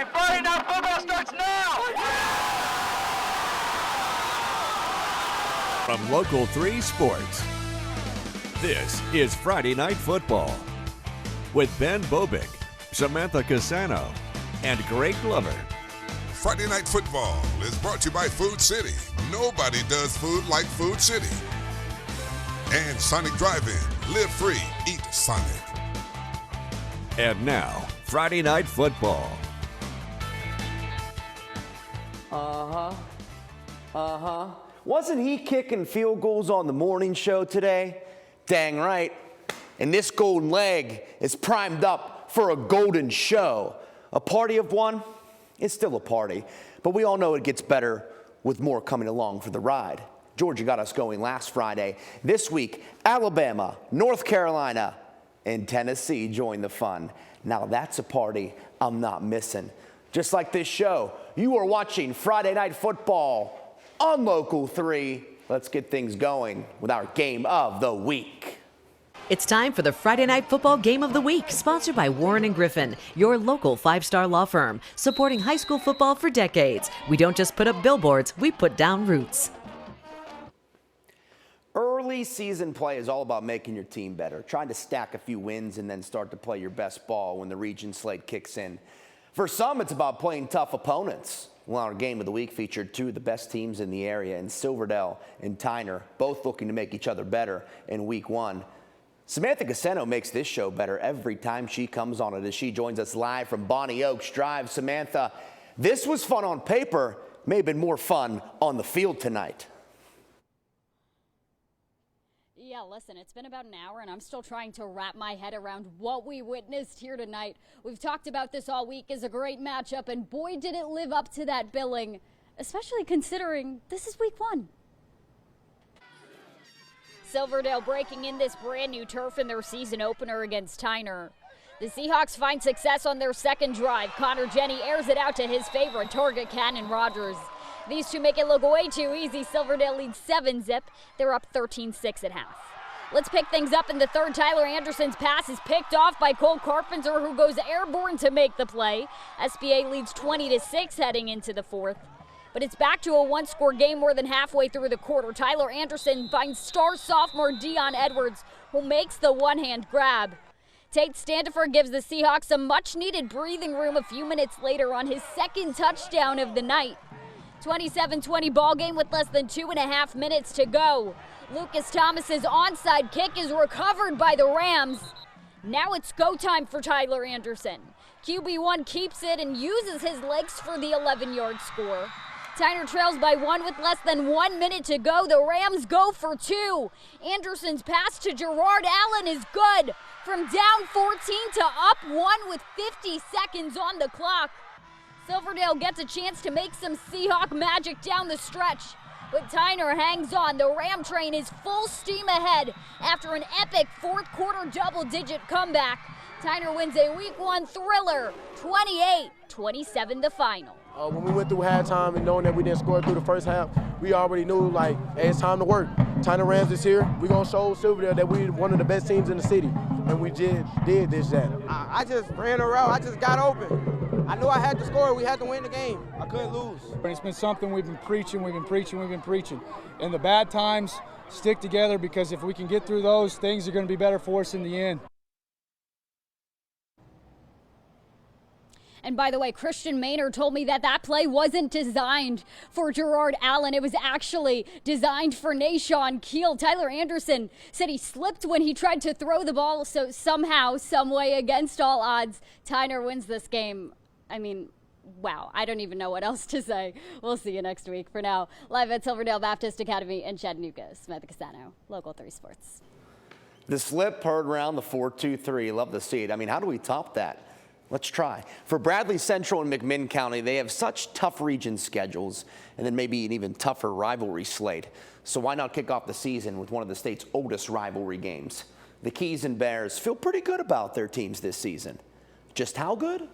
And Friday Night Football starts now! From Local 3 Sports, this is Friday Night Football with Ben Bobick, Samantha Casano, and Greg Glover. Friday Night Football is brought to you by Food City. Nobody does food like Food City. And Sonic Drive-In. Live free. Eat Sonic. And now, Friday Night Football. Wasn't he kicking field goals on the morning show today? Dang right. And this golden leg is primed up for a golden show. A party of one? It's still a party. But we all know it gets better with more coming along for the ride. Georgia got us going last Friday. This week, Alabama, North Carolina, and Tennessee joined the fun. Now that's a party I'm not missing. Just like this show, you are watching Friday Night Football on Local 3. Let's get things going with our Game of the Week. It's time for the Friday Night Football Game of the Week, sponsored by Warren & Griffin, your local five-star law firm, supporting high school football for decades. We don't just put up billboards, we put down roots. Early season play is all about making your team better, trying to stack a few wins and then start to play your best ball when the region slate kicks in. For some, it's about playing tough opponents. Well, our Game of the Week featured two of the best teams in the area in Silverdale and Tyner, both looking to make each other better in Week 1. Samantha Casano makes this show better every time she comes on it as she joins us live from Bonnie Oaks Drive. Samantha, this was fun on paper, may have been more fun on the field tonight. Yeah, listen, it's been about an hour and I'm still trying to wrap my head around what we witnessed here tonight. We've talked about this all week as a great matchup, and boy, did it live up to that billing, especially considering this is Week 1. Silverdale breaking in this brand new turf in their season opener against Tyner. The Seahawks find success on their second drive. Connor Jenny airs it out to his favorite target, Cannon Rogers. These two make it look way too easy. Silverdale leads 7-zip. They're up 13-6 at half. Let's pick things up in the third. Tyler Anderson's pass is picked off by Cole Carpenter, who goes airborne to make the play. SBA leads 20-6 heading into the fourth. But it's back to a one-score game more than halfway through the quarter. Tyler Anderson finds star sophomore Dion Edwards, who makes the one-hand grab. Tate Standifer gives the Seahawks some much-needed breathing room a few minutes later on his second touchdown of the night. 27-20 ball game with less than 2.5 minutes to go. Lucas Thomas's onside kick is recovered by the Rams. Now it's go time for Tyler Anderson. QB1 keeps it and uses his legs for the 11-yard score. Tyner trails by 1 with less than 1 minute to go. The Rams go for 2. Anderson's pass to Gerard Allen is good. From down 14 to up 1 with 50 seconds on the clock. Silverdale gets a chance to make some Seahawk magic down the stretch, but Tyner hangs on. The Ram train is full steam ahead after an epic fourth quarter double-digit comeback. Tyner wins a Week 1 thriller, 28-27 the final. When we went through halftime and knowing that we didn't score through the first half, we already knew, like, hey, it's time to work. Tyner Rams is here. We're going to show Silverdale that we're one of the best teams in the city, and we did this, that. I just ran a route. I just got open. I knew I had to score. We had to win the game. I couldn't lose. It's been something we've been preaching. In the bad times, stick together, because if we can get through those, things are going to be better for us in the end. And by the way, Christian Maynard told me that that play wasn't designed for Gerard Allen. It was actually designed for Nashawn Keel. Tyler Anderson said he slipped when he tried to throw the ball, so somehow, some way, against all odds, Tyner wins this game. I mean, wow, I don't even know what else to say. We'll see you next week. For now, live at Silverdale Baptist Academy in Chattanooga, Samantha Casano, Local 3 Sports. The slip heard around the 4-2-3. Love to see it. I mean, how do we top that? Let's try. For Bradley Central and McMinn County, they have such tough region schedules and then maybe an even tougher rivalry slate. So why not kick off the season with one of the state's oldest rivalry games? The Keys and Bears feel pretty good about their teams this season. Just how good?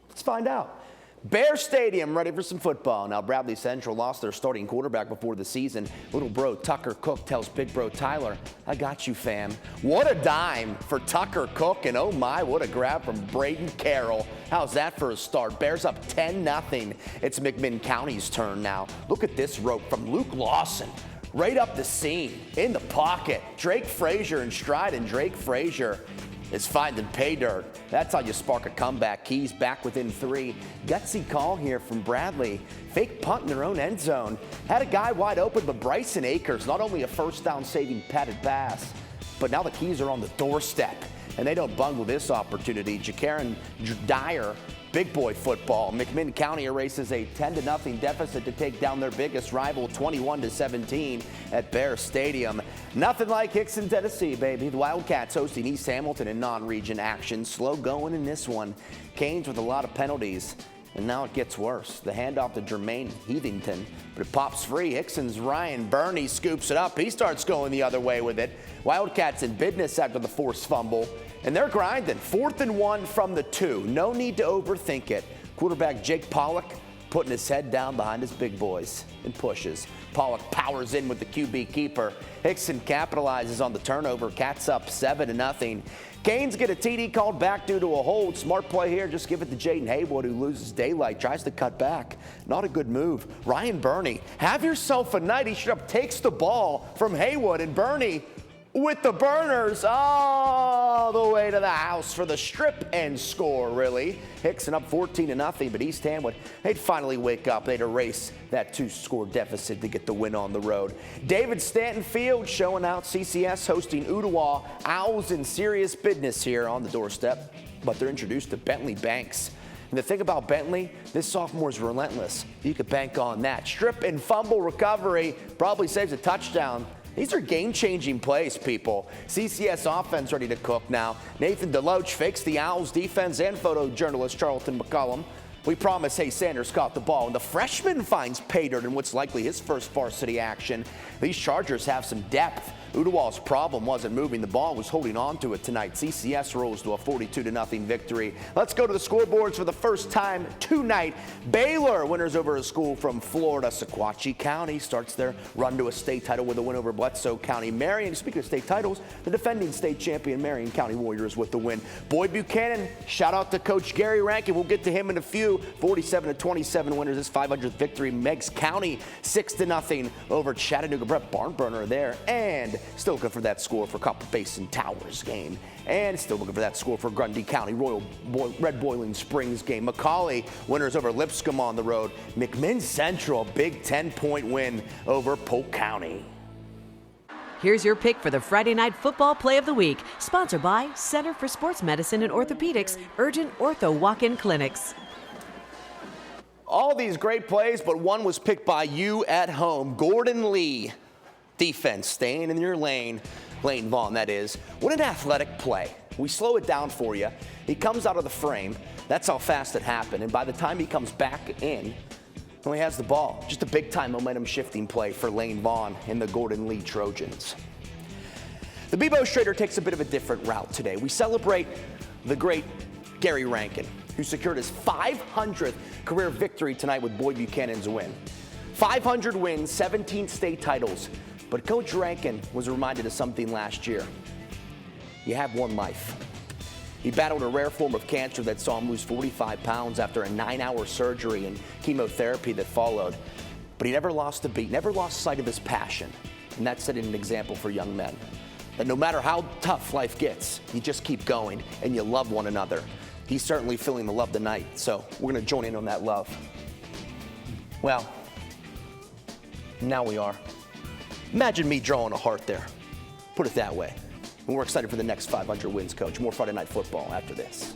Let's find out. Bear Stadium ready for some football. Now, Bradley Central lost their starting quarterback before the season. Little bro Tucker Cook tells big bro Tyler, I got you, fam. What a dime for Tucker Cook, and oh my, what a grab from Braden Carroll. How's that for a start? Bears up 10-0. It's McMinn County's turn now. Look at this rope from Luke Lawson. Right up the seam, in the pocket. Drake Frazier in stride, and Drake Frazier is finding pay dirt. That's how you spark a comeback. Keys back within 3. Gutsy call here from Bradley. Fake punt in their own end zone. Had a guy wide open, but Bryson Akers, not only a first down saving padded pass, but now the Keys are on the doorstep. And they don't bungle this opportunity. Ja'Karen Dyer, big boy football. McMinn County erases a 10-0 deficit to take down their biggest rival 21-17 at Bear Stadium. Nothing like Hickson, Tennessee, baby. The Wildcats hosting East Hamilton in non-region action. Slow going in this one. Canes with a lot of penalties. And now it gets worse. The handoff to Jermaine Heathington, but it pops free. Hickson's Ryan Burney scoops it up. He starts going the other way with it. Wildcats in business after the forced fumble, and they're grinding. 4th and 1 from the 2. No need to overthink it. Quarterback Jake Pollock putting his head down behind his big boys and pushes. Pollock powers in with the QB keeper. Hickson capitalizes on the turnover. Cats up 7-0. Canes get a TD called back due to a hold. Smart play here. Just give it to Jaden Haywood, who loses daylight. Tries to cut back. Not a good move. Ryan Burney, have yourself a night. He straight up takes the ball from Haywood, and Burney with the burners all the way to the house for the strip and score, really. Hickson up 14-0, but East Hamwood, they'd finally wake up. They'd erase that 2-score deficit to get the win on the road. David Stanton Field showing out. CCS hosting Ottawa. Owls in serious business here on the doorstep, but they're introduced to Bentley Banks. And the thing about Bentley, this sophomore's relentless. You could bank on that. Strip and fumble recovery probably saves a touchdown. These are game-changing plays, people. CCS offense ready to cook now. Nathan Deloach fakes the Owls defense, and photojournalist Charlton McCullum. We promise Hayes Sanders caught the ball, and the freshman finds pay dirt in what's likely his first varsity action. These Chargers have some depth. Ottawa's problem wasn't moving the ball, was holding on to it tonight. CCS rolls to a 42-0 victory. Let's go to the scoreboards for the first time tonight. Baylor winners over a school from Florida. Sequatchie County starts their run to a state title with a win over Bledsoe County. Marion, speaking of state titles, the defending state champion Marion County Warriors with the win. Boyd Buchanan, shout out to Coach Gary Rankin. We'll get to him in a few. 47-27 winners, his 500th victory. Meigs County 6-0 over Chattanooga. Brett Barnburner there, and still looking for that score for Copper Basin Towers game. And still looking for that score for Grundy County Red Boiling Springs game. Macaulay winners over Lipscomb on the road. McMinn Central, big 10-point win over Polk County. Here's your pick for the Friday Night Football Play of the Week, sponsored by Center for Sports Medicine and Orthopedics, Urgent Ortho Walk-In Clinics. All these great plays, but one was picked by you at home. Gordon Lee. Defense, staying in your lane. Lane Vaughn, that is. What an athletic play. We slow it down for you. He comes out of the frame. That's how fast it happened. And by the time he comes back in, he has the ball. Just a big-time momentum-shifting play for Lane Vaughn and the Gordon Lee Trojans. The Bebo Schrader takes a bit of a different route today. We celebrate the great Gary Rankin, who secured his 500th career victory tonight with Boyd Buchanan's win. 500 wins, 17 state titles. But Coach Rankin was reminded of something last year. You have one life. He battled a rare form of cancer that saw him lose 45 pounds after a 9-hour surgery and chemotherapy that followed. But he never lost a beat, never lost sight of his passion. And that set an example for young men. That no matter how tough life gets, you just keep going and you love one another. He's certainly feeling the love tonight, so we're going to join in on that love. Well, now we are. Imagine me drawing a heart there. Put it that way. And we're excited for the next 500 wins, Coach. More Friday Night Football after this.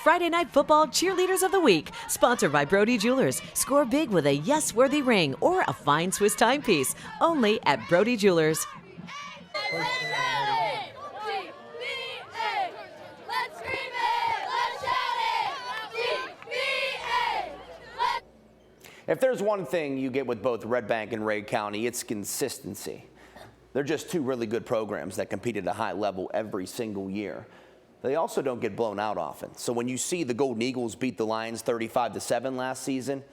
Friday Night Football Cheerleaders of the Week, sponsored by Brody Jewelers. Score big with a yes-worthy ring or a fine Swiss timepiece, only at Brody Jewelers. If there's one thing you get with both Red Bank and Ray County, it's consistency. They're just two really good programs that compete at a high level every single year. they also don't get blown out often. So when you see the Golden Eagles beat the Lions 35-7 last season,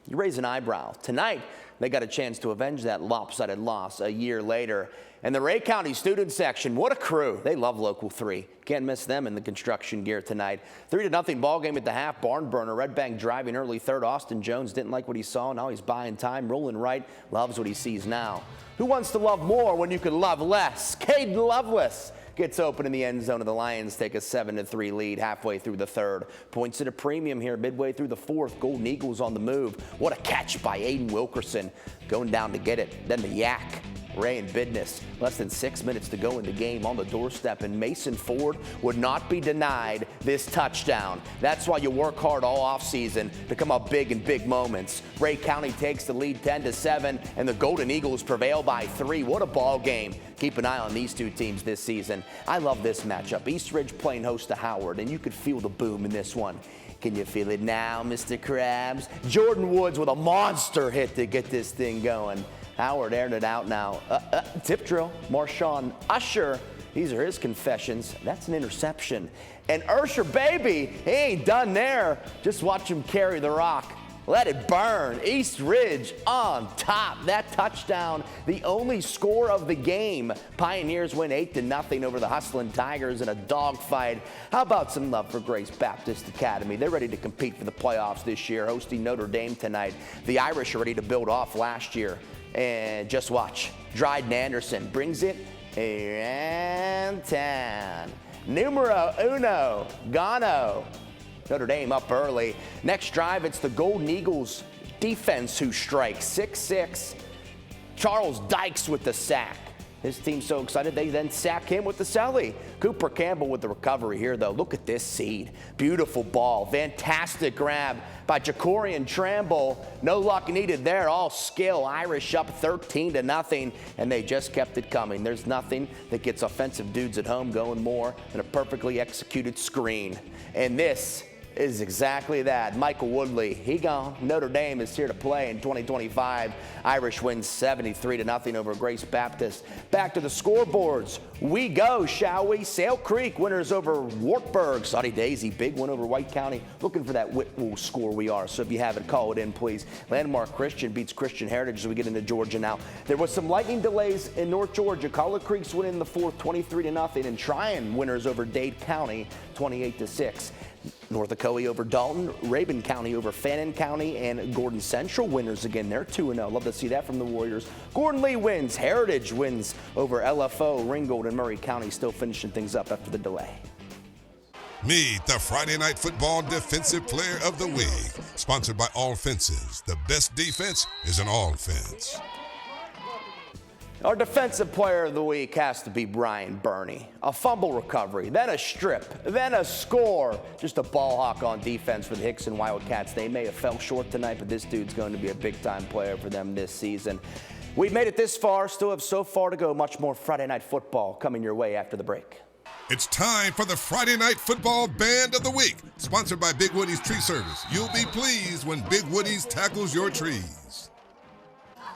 you raise an eyebrow. Tonight, they got a chance to avenge that lopsided loss a year later. And the Ray County student section, what a crew. They love Local 3. Can't miss them in the construction gear tonight. 3-0 ball game at the half. Barn burner. Red Bank driving early third. Austin Jones didn't like what he saw. Now he's buying time. Rolling right. Loves what he sees now. Who wants to love more when you can love less? Caden Loveless gets open in the end zone, and the Lions take a 7-3 lead halfway through the third. Points at a premium here midway through the fourth. Golden Eagles on the move. What a catch by Aiden Wilkerson. Going down to get it. Then the yak. Ray in business. Less than 6 minutes to go in the game on the doorstep, and Mason Ford would not be denied this touchdown. That's why you work hard all offseason to come up big in big moments. Ray County takes the lead 10-7, and the Golden Eagles prevail by 3. What a ball game. Keep an eye on these two teams this season. I love this matchup. East Ridge playing host to Howard, and you could feel the boom in this one. Can you feel it now, Mr. Krabs? Jordan Woods with a monster hit to get this thing going. Howard airing it out now. Tip drill. Marshawn Usher. These are his confessions. That's an interception. And Usher, baby, he ain't done there. Just watch him carry the rock. Let it burn. East Ridge on top. That touchdown, the only score of the game. Pioneers win 8-0 over the Hustlin' Tigers in a dogfight. How about some love for Grace Baptist Academy? They're ready to compete for the playoffs this year, hosting Notre Dame tonight. The Irish are ready to build off last year. And just watch. Dryden Anderson brings it around town. Numero uno, Gano. Notre Dame up early. Next drive, it's the Golden Eagles defense who strikes. 6-6. Charles Dykes with the sack. His team's so excited they then sack him with the celly. Cooper Campbell with the recovery here, though. Look at this seed. Beautiful ball. Fantastic grab by Jacorian Tramble. No luck needed there. All skill. Irish up 13-0, and they just kept it coming. There's nothing that gets offensive dudes at home going more than a perfectly executed screen. And this is exactly that. Michael Woodley, he gone. Notre Dame is here to play in 2025. Irish wins 73-0 over Grace Baptist. Back to the scoreboards. We go, shall we? Sale Creek winners over Wartburg. Sunny Daisy, big win over White County. Looking for that Whitwell score we are. So if you haven't, call it in, please. Landmark Christian beats Christian Heritage as we get into Georgia now. There was some lightning delays in North Georgia. Collar Creek's winning the fourth 23-0, and Tryon winners over Dade County 28-6. North Ocoee over Dalton, Rabun County over Fannin County, and Gordon Central winners again. They're 2-0. Love to see that from the Warriors. Gordon Lee wins. Heritage wins over LFO. Ringgold and Murray County still finishing things up after the delay. Meet the Friday Night Football Defensive Player of the Week. Sponsored by All Fences. The best defense is an all fence. Our defensive player of the week has to be Brian Burney. A fumble recovery, then a strip, then a score. Just a ball hawk on defense for the Hickson Wildcats. They may have fell short tonight, but this dude's going to be a big-time player for them this season. We've made it this far, still have so far to go. Much more Friday Night Football coming your way after the break. It's time for the Friday Night Football Band of the Week. Sponsored by Big Woody's Tree Service. You'll be pleased when Big Woody's tackles your trees.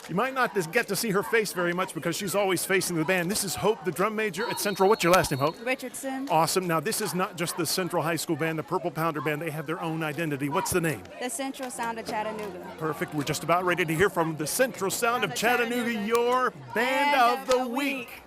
You might not get to see her face very much because she's always facing the band. This is Hope, the drum major at Central. What's your last name, Hope? Richardson. Awesome. Now, this is not just the Central High School band, the Purple Pounder band. They have their own identity. What's the name? The Central Sound of Chattanooga. Perfect. We're just about ready to hear from the Central Sound of Chattanooga, your band of the week.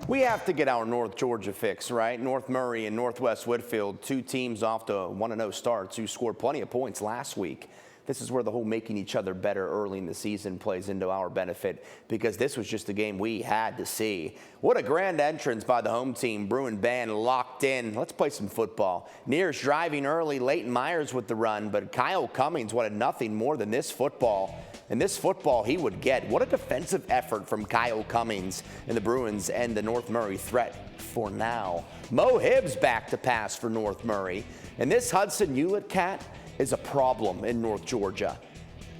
We have to get our North Georgia fix, right? North Murray and Northwest Whitfield, two teams off to 1-0 starts who scored plenty of points last week. This is where the whole making each other better early in the season plays into our benefit, because this was just a game we had to see. What a grand entrance by the home team. Bruin band locked in. Let's play some football. Nears driving early, Leighton Myers with the run, but Kyle Cummings wanted nothing more than this football. And this football he would get. What a defensive effort from Kyle Cummings, and the Bruins end the North Murray threat for now. Mo Hibbs back to pass for North Murray. And this Hudson Hewlett cat is a problem in North Georgia.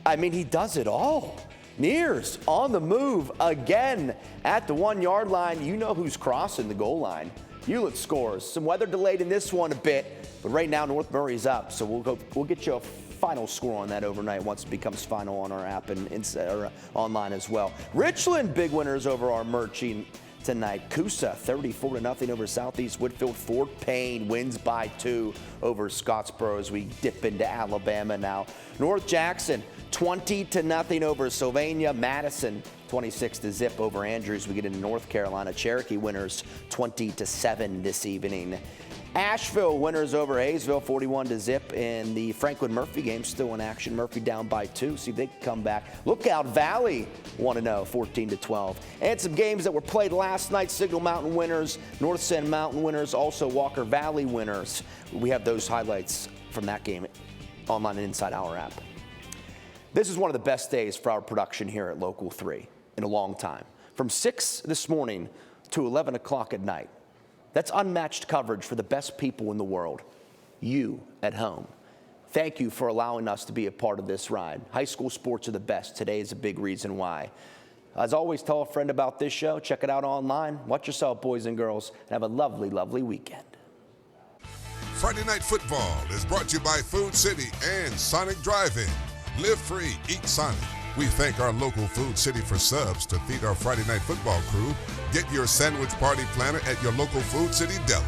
I mean, he does it all. Nears on the move again at the 1 yard line. You know who's crossing the goal line. Hewlett scores. Some weather delayed in this one a bit, but right now North Murray's up, so we'll get you a final score on that overnight once it becomes final on our app and online as well. Richland, big winners over our Murchie tonight. Coosa 34-0 over Southeast Whitfield. Fort Payne wins by 2 over Scottsboro as we dip into Alabama now. North Jackson 20-0 over Sylvania. Madison 26-0 over Andrews. We get into North Carolina. Cherokee winners 20-7 this evening. Asheville winners over Hayesville 41-0 in the Franklin Murphy game still in action. Murphy down by 2. See if they can come back. Lookout Valley 1-0 14-12. And some games that were played last night. Signal Mountain winners, North Sand Mountain winners, also Walker Valley winners. We have those highlights from that game online and inside our app. This is one of the best days for our production here at Local 3 in a long time. From 6 this morning to 11 o'clock at night. That's unmatched coverage for the best people in the world, you at home. Thank you for allowing us to be a part of this ride. High school sports are the best. Today is a big reason why. As always, tell a friend about this show. Check it out online. Watch yourself, boys and girls, and have a lovely, lovely weekend. Friday Night Football is brought to you by Food City and Sonic Drive-In. Live free, eat Sonic. We thank our local Food City for subs to feed our Friday Night Football crew. Get your sandwich party planner at your local Food City deli.